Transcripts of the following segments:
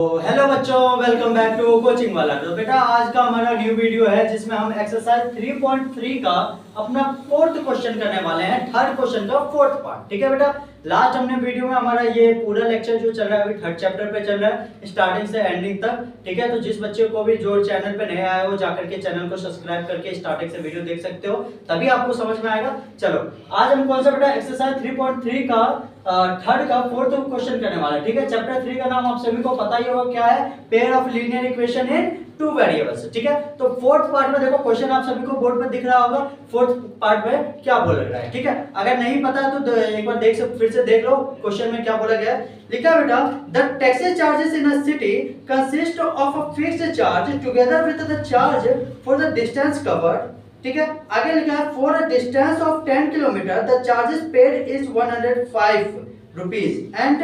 तो हेलो बच्चों, welcome back to coaching वाला। तो बेटा आज का हमारा न्यू वीडियो है जिसमें हम एक्सरसाइज 3.3 का अपना फोर्थ क्वेश्चन करने वाले हैं, थर्ड क्वेश्चन का फोर्थ पार्ट। ठीक है बेटा, लास्ट हमने वीडियो में हमारा ये पूरा लेक्चर जो चल रहा है अभी थर्ड चैप्टर पे चल रहा है स्टार्टिंग से एंडिंग तक। ठीक है, तो जिस बच्चे को भी जो चैनल पे नए आए हो जाकर के चैनल को सब्सक्राइब करके स्टार्टिंग से वीडियो देख सकते हो, तभी आपको समझ में आएगा। चलो आज हम कौन सा बेटा एक्सरसाइज 3.3 का थर्ड का फोर्थ क्वेश्चन करने वाला है। ठीक है, चैप्टर 3 का नाम आप सभी को पता ही होगा क्या है, pair of linear equation in two variables. ठीक है, तो फोर्थ पार्ट में देखो क्वेश्चन आप सभी को बोर्ड पे दिख रहा होगा, फोर्थ पार्ट में क्या बोला गया है। ठीक है, अगर नहीं पता है तो एक बार फिर से देख लो क्वेश्चन में क्या बोला गया है। लिखा बेटा, the taxi charges in a city consist of a fixed charge together with the charge for the distance covered. ठीक है, आगे लिखा है for a distance of 10 kilometre the charges paid is 105 rupees and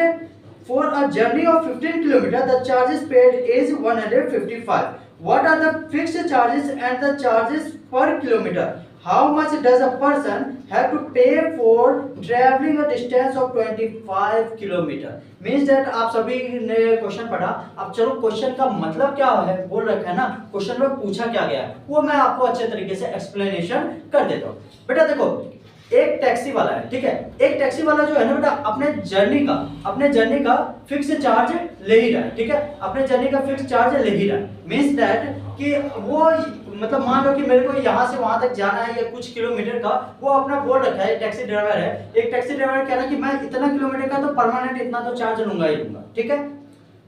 for a journey of 15 kilometre the charges paid is 155। What are the fixed charges and the charges per kilometre? How much does a person have to पे for travelling a distance of 25 kilometre? Means that आप सभी ने question पढ़ा। अब चलो question का मतलब क्या है बोल रखा है ना, क्वेश्चन में पूछा क्या गया है वो मैं आपको अच्छे तरीके से एक्सप्लेनेशन कर देता हूँ। बेटा देखो, एक टैक्सी वाला है। ठीक है, एक टैक्सी वाला जो है ना बेटा अपने जर्नी का फिक्स चार्ज ले ही रहा है। ठीक है, अपने जर्नी का फिक्स चार्ज ले ही रहा है। मींस दैट कि वो मतलब मान लो कि मेरे को यहाँ से वहां तक जाना है या कुछ किलोमीटर का, वो अपना बोल रखा है। टैक्सी ड्राइवर है, एक टैक्सी ड्राइवर कह रहा है कि मैं इतना किलोमीटर का तो परमानेंट इतना तो चार्ज लूंगा ही लूंगा। ठीक है,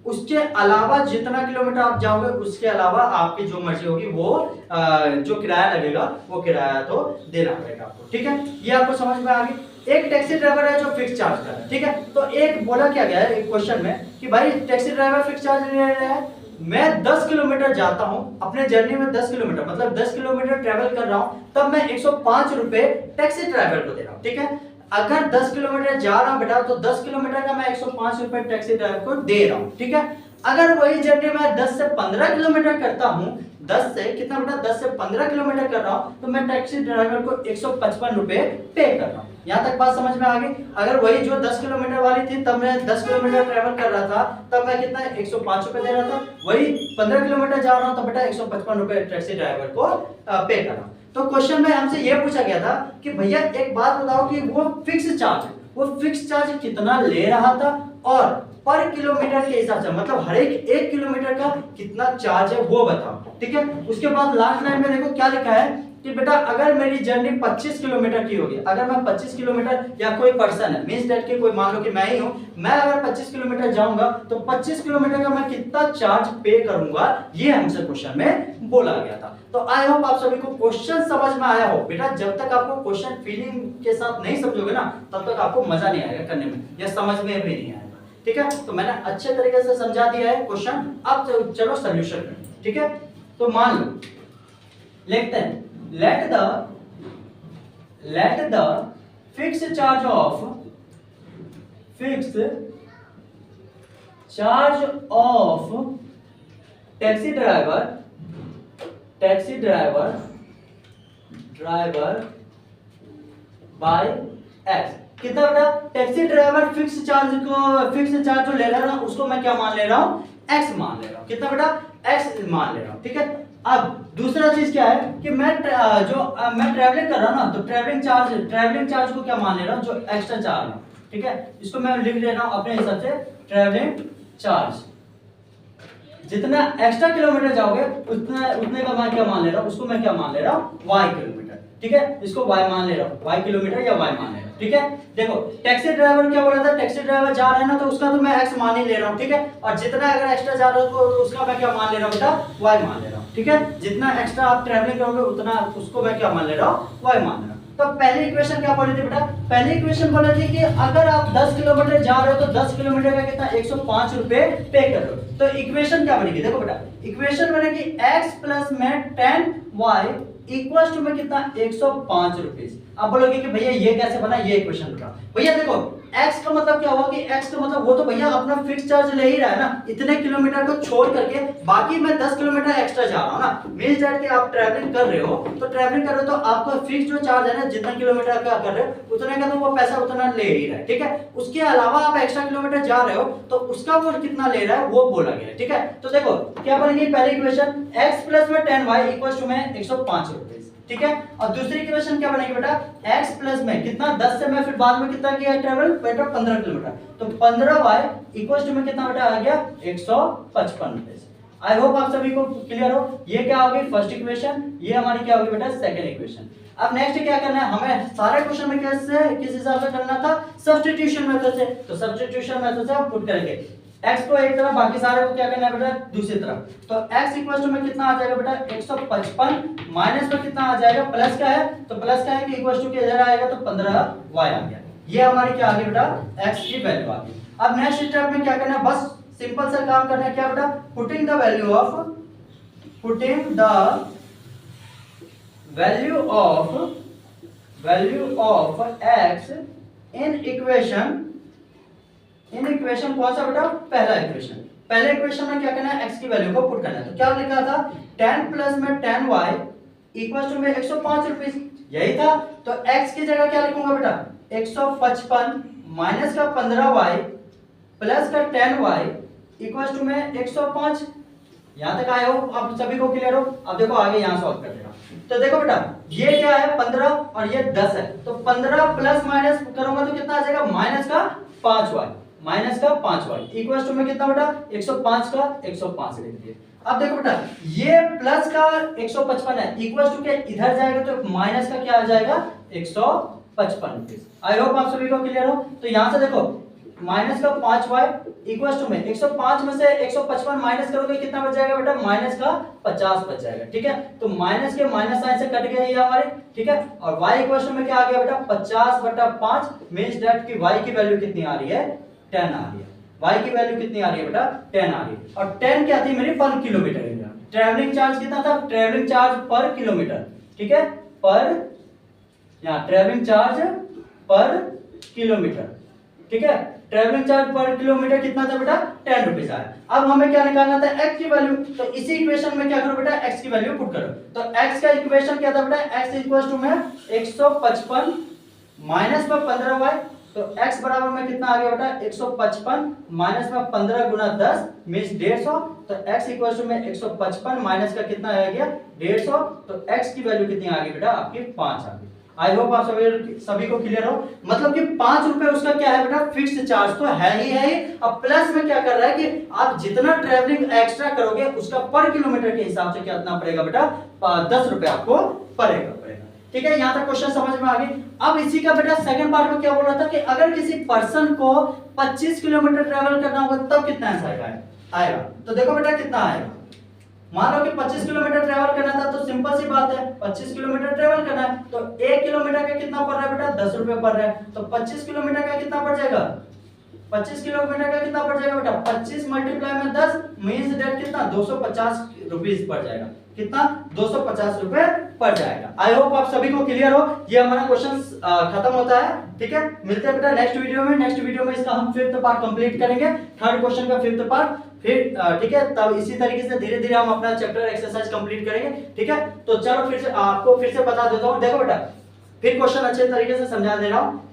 उसके अलावा जितना किलोमीटर आप जाओगे उसके अलावा आपकी जो मर्जी होगी वो जो किराया लगेगा वो किराया तो देना पड़ेगा आपको। ठीक है, ये आपको समझ में आ गई। एक टैक्सी ड्राइवर है जो फिक्स चार्ज कर रहा है। ठीक है, तो एक बोला क्या गया है एक क्वेश्चन में कि भाई टैक्सी ड्राइवर फिक्स चार्ज ले रहा है, मैं 10 किलोमीटर जाता हूं अपने जर्नी में, 10 किलोमीटर मतलब 10 किलोमीटर ट्रेवल कर रहा हूं, तब मैं 105 रुपए टैक्सी ड्राइवर को दे रहा हूं। ठीक है, अगर 10 किलोमीटर जा रहा हूं बेटा तो 10 किलोमीटर का मैं 105 रुपए टैक्सी ड्राइवर को दे रहा हूं। ठीक है, अगर वही जर्नी मैं 10 से 15 किलोमीटर करता हूं, 10 से कितना बेटा 10 से 15 किलोमीटर कर रहा हूं, तो मैं टैक्सी ड्राइवर को 155 रुपए पे कर रहा हूं। यहाँ तक बात समझ में आ गई। अगर वही जो 10 किलोमीटर वाली थी तब मैं 10 किलोमीटर ट्रेवल कर रहा था, तब मैं कितना 105 रुपए दे रहा था। वही 15 किलोमीटर जा रहा हूं तो बेटा 155 रुपए टैक्सी ड्राइवर को पे कर रहा हूं। तो क्वेश्चन में हमसे ये पूछा गया था कि भैया एक बात बताओ कि वो फिक्स चार्ज कितना ले रहा था और पर किलोमीटर के हिसाब से मतलब हर एक किलोमीटर का कितना चार्ज है वो बताओ। ठीक है, उसके बाद लास्ट लाइन में देखो क्या लिखा है कि बेटा अगर मेरी जर्नी 25 किलोमीटर की होगी, अगर मैं 25 किलोमीटर या कोई पर्सन है मींस दैट कि कोई मान लो कि मैं ही हूं, मैं अगर 25 किलोमीटर जाऊंगा तो 25 किलोमीटर का मैं कितना चार्ज पे करूंगा, ये हमसे क्वेश्चन में बोला गया था। तो आई होप आप सभी को क्वेश्चन समझ में आया हो। बेटा जब तक आपको क्वेश्चन फीलिंग के साथ नहीं समझोगे ना तब तक आपको मजा नहीं आएगा करने में या समझ में भी नहीं आएगा। ठीक है, तो मैंने अच्छे तरीके से समझा दिया है क्वेश्चन, अब चलो सॉल्यूशन करें। ठीक है, तो मान लो लिखते हैं let the fixed charge of taxi driver by x। कितना बेटा टैक्सी ड्राइवर फिक्स चार्ज जो ले रहा है उसको मैं क्या मान ले रहा हूं, x मान ले रहा हूं। कितना बेटा x मान ले रहा हूं। ठीक है, अब दूसरा चीज क्या है कि मैं ट्रैवलिंग कर रहा हूं ना, तो ट्रैवलिंग चार्ज को क्या मान ले रहा हूं, जो एक्स्ट्रा चार्ज है। ठीक है, इसको मैं लिख ले रहा हूं अपने हिसाब से ट्रैवलिंग चार्ज। जितना एक्स्ट्रा किलोमीटर जाओगे उतने का मैं क्या मान ले रहा हूं, उसको मैं क्या मान ले रहा हूं, y किलोमीटर। ठीक है, इसको y मान ले रहा हूं, y किलोमीटर या y मान ले रहा हूं। ठीक है, देखो टैक्सी ड्राइवर क्या बोल रहा था, टैक्सी ड्राइवर जा रहा है ना तो उसका तो मैं x मान ही ले रहा हूं। ठीक है, और जितना अगर एक्स्ट्रा जा रहा है तो उसका मैं क्या मान ले रहा हूं बेटा, y मान ले रहा हूं। ठीक है, जितना एक्स्ट्रा आप ट्रैवलिंग करोगे उतना उसको मैं क्या मान ले रहा हूं, y मान ले रहा हूं। तो पहली इक्वेशन क्या बोली थी बेटा, पहली इक्वेशन बोली थी कि अगर आप 10 किलोमीटर जा रहे हो तो 10 किलोमीटर का कितना 105 रुपए पे कर रहे हो। तो इक्वेशन क्या बनेगी, देखो बेटा इक्वेशन बनेगी x प्लस में 10y इक्वल्स टू में कितना 105 रुपीस। आप बोलोगे कि भैया ये कैसे बना, ये इक्वेशन बता। भैया देखो x का मतलब क्या हुआ कि x का मतलब वो तो भैया अपना फिक्स चार्ज ले ही रहा है ना, इतने किलोमीटर को छोड़ करके बाकी मैं 10 किलोमीटर एक्स्ट्रा जा रहा हूँ ना। मींस दैट कि आप ट्रैवलिंग कर रहे हो, तो ट्रैवलिंग कर रहे हो तो आपका फिक्स जो चार्ज है ना, जितना किलोमीटर का कर रहे हो उतने का तो वो पैसा उतना ले ही रहा है, ठीक है। उसके अलावा आप एक्स्ट्रा किलोमीटर जा रहे हो तो उसका वो कितना ले रहा है वो बोला गया है, ठीक है। तो देखो क्या बनेगी पहली इक्वेशन, x प्लस में 10y इक्वल्स टू में 105 रुपए, ठीक है। और दूसरी इक्वेशन क्या बनेगी बेटा, x प्लस में कितना 10 से मैं फिर बाद में कितना किया ट्रेवल बेटा 15 किलोमीटर, तो 15y इक्वल्स टू में कितना बेटा आ गया 155 रुपए। आई होप आप सभी को क्लियर हो। ये क्या होगी फर्स्ट इक्वेशन, ये हमारी क्या होगी बेटा सेकंड इक्वेशन। अब नेक्स्ट क्या करना है हमें, सारे क्वेश्चन में कैसे किस हिसाब से करना था, सब्स्टिट्यूशन मेथड से। तो सब्स्टिट्यूशन मेथड से हम पुट करेंगे x को एक तरफ, बाकी सारे को क्या करना है बेटा दूसरी तरफ। तो x इक्वल टू में कितना आ जाएगा बेटा 155 माइनस में कितना आ जाएगा प्लस का है, तो प्लस का है कि इक्वल टू के इधर आएगा तो 15y आ गया। ये हमारी क्या आ गई बेटा x की वैल्यू आ गई। अब नेक्स्ट स्टेप में क्या करना है, बस सिंपल सा काम करना है, क्या बेटा putting the value of x in equation कौन सा बेटा पहला इक्वेशन। पहले इक्वेशन में क्या करना है x की वैल्यू को पुट करना है। तो क्या लिखा था 10 प्लस में 10y इक्वल टू में 105 रुपए, यही था। तो x की जगह क्या लिखूंगा बेटा 155 माइनस का 15y प्लस का 10y इक्वल टू में 105। यहां तक आए हो आप सभी को क्लियर हो। अब देखो आगे यहां सॉल्व कर देना। तो देखो बेटा ये क्या है 15 और ये 10 है, तो 15 प्लस माइनस करूंगा तो कितना आ जाएगा माइनस का 5y इक्वल टू में कितना बेटा 105 का 105 लिख दिए। अब देखो बेटा ये प्लस का 155 है, इक्वल टू के इधर जाएगा तो माइनस का क्या आ जाएगा 155। आई होप आप सभी को क्लियर हो। तो यहां से देखो माइनस का 5y इक्वल टू में 105 में से 155 माइनस करोगे कितना बच जाएगा बेटा माइनस का 50 बच जाएगा, ठीक है। तो माइनस के माइनस साइन से कट गया ये हमारे, ठीक है। और y इक्वल टू में क्या आ गया बेटा 50/5 मींस दैट कि y की वैल्यू कितनी आ रही है 10 आ रही है। y की वैल्यू कितनी आ रही है बेटा 10 आ रही है। और 10 क्या थी मेरी पर किलोमीटर एरिया। ट्रैवलिंग चार्ज कितना था, ट्रैवलिंग चार्ज पर किलोमीटर, ठीक है, पर यहां ट्रैवलिंग चार्ज पर किलोमीटर, ठीक है। ट्रैवलिंग चार्ज पर किलोमीटर कितना था बेटा 10 रुपीस आया। अब हमें क्या निकालना था x की वैल्यू, तो इसी इक्वेशन में क्या करो बेटा x की वैल्यू पुट करो। तो x का इक्वेशन क्या था बेटा x इक्वल टू में 155 माइनस में 15y, तो x बराबर में कितना आ गया बेटा 155 माइनस में 15 गुना 10 मींस 150। तो x इक्वल टू में 155 माइनस का कितना आ गया 150, तो x की वैल्यू कितनी आ गई बेटा आपकी 5 आ गई। आई होप आप सभी को क्लियर हो। मतलब कि 5 रुपए उसका क्या है बेटा फिक्स्ड चार्ज तो है ही है। अब प्लस में क्या कर रहा है कि आप जितना ट्रैवलिंग एक्स्ट्रा करोगे उसका पर किलोमीटर के हिसाब से कितना पड़ेगा बेटा 10 रुपए आपको पड़ेगा, ठीक है। यहां तक क्वेश्चन समझ में आ गई। अब इसी का बेटा सेकंड पार्ट में क्या बोल रहा था कि अगर किसी पर्सन को 25 किलोमीटर ट्रेवल करना होगा तब कितना आएगा। तो देखो बेटा कितना आएगा, मान लो कि 25 किलोमीटर ट्रेवल करना था, तो सिंपल सी बात है 25 किलोमीटर ट्रेवल करना है, तो 1 किलोमीटर का कितना पड़ रहा है बेटा 10 रुपए पड़ रहा है। तो 25 किलोमीटर का कितना पड़ जाएगा 25 किलोमीटर का कितना पड़ जाएगा बेटा 25 मल्टीप्लाई में 10 मींस दैट कितना 250 रुपीस पड़ जाएगा, कितना 250 रुपए पड़ जाएगा। आई होप आप सभी को क्लियर हो। ये हमारा क्वेश्चन खत्म होता है, ठीक है। मिलते हैं बेटा नेक्स्ट वीडियो में इसका हम फिफ्थ पार्ट कंप्लीट करेंगे, थर्ड क्वेश्चन का फिफ्थ पार्ट फिर, ठीक है। तब इसी तरीके से धीरे धीरे हम अपना चैप्टर एक्सरसाइज कंप्लीट करेंगे, ठीक है। तो चलो फिर से आपको फिर से बता देता हूँ। देखो बेटा फिर क्वेश्चन अच्छे तरीके से समझा दे रहा हूँ।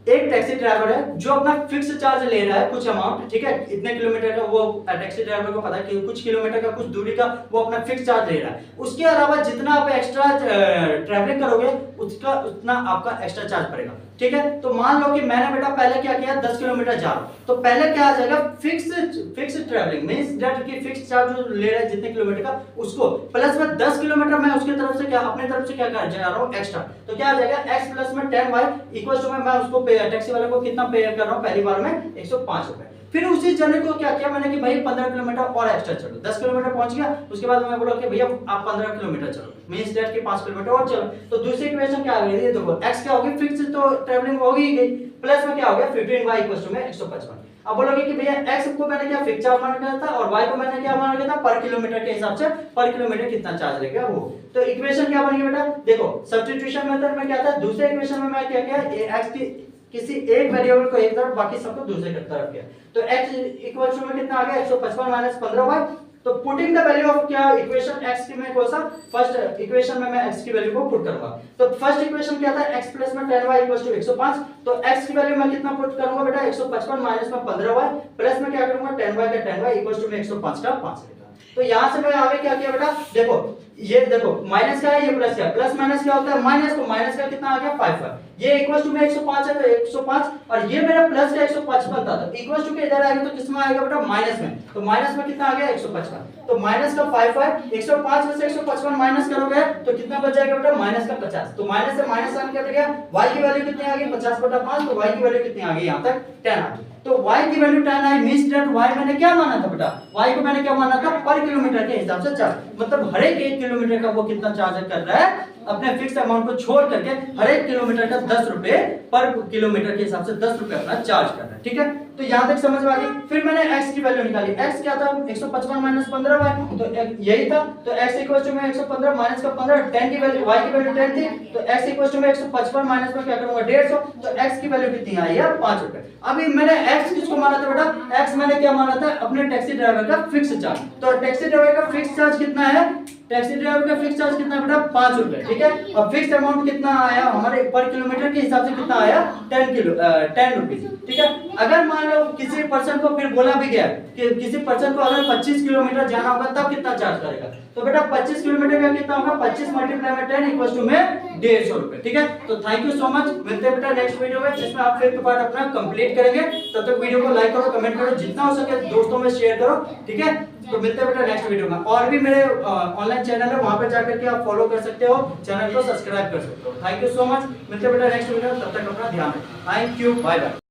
एक टैक्सी ड्राइवर है जो अपना फिक्स चार्ज ले रहा है कुछ अमाउंट, ठीक है, इतने किलोमीटर का, वो टैक्सी ड्राइवर को पता है कि कुछ किलोमीटर का कुछ दूरी का वो अपना फिक्स चार्ज ले रहा है। उसके अलावा जितना आप एक्स्ट्रा ट्रैवलिंग करोगे उसका उतना आपका एक्स्ट्रा चार्ज पड़ेगा, ठीक है। तो मान लो कि मैंने बेटा पहले क्या किया 10 किलोमीटर जा रहा हूं, तो पहले क्या आ जाएगा फिक्स ट्रैवलिंग मींस दैट कि फिक्स चार्ज जो ले रहा है जितने किलोमीटर का उसको प्लस में 10 किलोमीटर मैं उसके तरफ से क्या अपने तरफ से क्या कर जा रहा हूं एक्स्ट्रा, तो क्या आ जाएगा x प्लस में 10y इक्वल टू में मैं उसको टैक्सी वाले को कितना पे कर रहा हूं पहली बार में 105 रुपए। फिर उसी जने को क्या किया मैंने कि भाई 15 किलोमीटर और एक्स्ट्रा चलो, 10 किलोमीटर पहुंच गया, उसके बाद मैं बोला कि भैया आप 15 किलोमीटर चलो मींस दैट कि 5 किलोमीटर और चलो। तो दूसरी इक्वेशन क्या आ गई ये देखो x क्या होगी फिक्स तो ट्रैवलिंग हो गई प्लस में क्या हो गया 15y इक्वल टू में 155। अब बोलोगे कि भैया x को मैंने क्या फिक्स चार्ज माना गया था और y को मैंने क्या माना गया था पर किलोमीटर के हिसाब से, पर किलोमीटर कितना चार्ज लगेगा वो। तो इक्वेशन क्या बनेगी बेटा, देखो सब्स्टिट्यूशन मेथड में क्या था, दूसरे इक्वेशन में मैं क्या किया, x की किसी एक वेरिएबल को एक तरफ बाकी सबको दूसरे तरफ किया, तो x इक्वल टू में कितना आ गया 155 माइनस 15y। तो पुटिंग द वैल्यू ऑफ क्या इक्वेशन x की मैं कौन सा फर्स्ट इक्वेशन में मैं x की वैल्यू को पुट करूंगा। तो फर्स्ट इक्वेशन क्या था, x प्लस में 10y इक्वल्स टू 105। तो x की वैल्यू मैं कितना पुट करूंगा बेटा 155 माइनस में 15y प्लस में क्या करूंगा 10y का 10y इक्वल्स टू में 105 का 5 लेगा। तो यहां से मैं आगे क्या किया बेटा, देखो ये देखो माइनस का है ये प्लस का है, प्लस माइनस क्या होता है माइनस, तो माइनस का कितना आ गया 5 है, ये इक्वल्स टू में 105 है तो 105 और ये मेरा प्लस का 155 था, तो इक्वल्स टू के इधर आएगा तो किसमें आएगा बेटा माइनस में, तो माइनस में कितना आ गया 155, तो माइनस का 5 है, 105 में से 155 माइनस करोगे तो कितना बच जाएगा बेटा माइनस का 50, तो माइनस से माइनस साइन कट गया, y की वैल्यू कितनी आ गई 50/5, तो y की वैल्यू कितनी आ गई यहां तक 10 आ गई। तो y की value 10 I means that y मैंने क्या माना था बेटा, y को मैंने क्या माना था पर किलोमीटर के हिसाब से चार्ज, मतलब हर एक 1 किलोमीटर का वो कितना चार्ज कर रहा है, अपने फिक्स अमाउंट को छोड़ करके हर एक किलोमीटर का 10 रुपए पर किलोमीटर के हिसाब से 10 रुपए अपना चार्ज कर रहा है, ठीक है। तो यहां तक समझ में आ गई। फिर मैंने x की वैल्यू निकाली, x क्या था 155 माइनस 15y, तो यही था, तो x इक्वल टू में 115 माइनस का 15, 10 की वैल्यू y की वैल्यू 10 थी, तो x इक्वल टू में 155 माइनस में क्या करूंगा 150, तो x की वैल्यू कितनी आई है 5 रुपए। अभी मैंने x किसको माना था बेटा, x मैंने क्या माना था अपने टैक्सी ड्राइवर का फिक्स चार्ज, तो टैक्सी ड्राइवर का फिक्स चार्ज कितना है, टैक्सी ड्राइवर का फिक्स चार्ज कितना बेटा 5 रुपए, ठीक है। और फिक्स अमाउंट कितना आया हमारे पर किलोमीटर के हिसाब से कितना आया 10 रुपीस, ठीक है। अगर मान लो किसी पर्सन को फिर बोला भी गया कि किसी पर्सन को अगर 25 किलोमीटर जाना होगा तब कितना चार्ज करेगा, तो बेटा 25 किलोमीटर का कितना होगा 25 मल्टीप्लाई में 10 इक्वल्स टू में 150 रुपए, ठीक है। तो थैंक यू सो मच, मिलते हैं बेटा नेक्स्ट वीडियो में जिसमें आप फिफ्थ पार्ट अपना कंप्लीट करेंगे। तब तक वीडियो को लाइक करो, कमेंट करो, जितना हो सके दोस्तों में शेयर करो, ठीक है। तो मिलते हैं बेटा नेक्स्ट वीडियो में, और भी मेरे ऑनलाइन चैनल है वहां पे जाकर के आप फॉलो कर सकते हो, चैनल को सब्सक्राइब कर सकते हो। थैंक यू सो मच, मिलते हैं बेटा नेक्स्ट वीडियो में, तब तक अपना ध्यान रखो, थैंक यू, बाय बाय।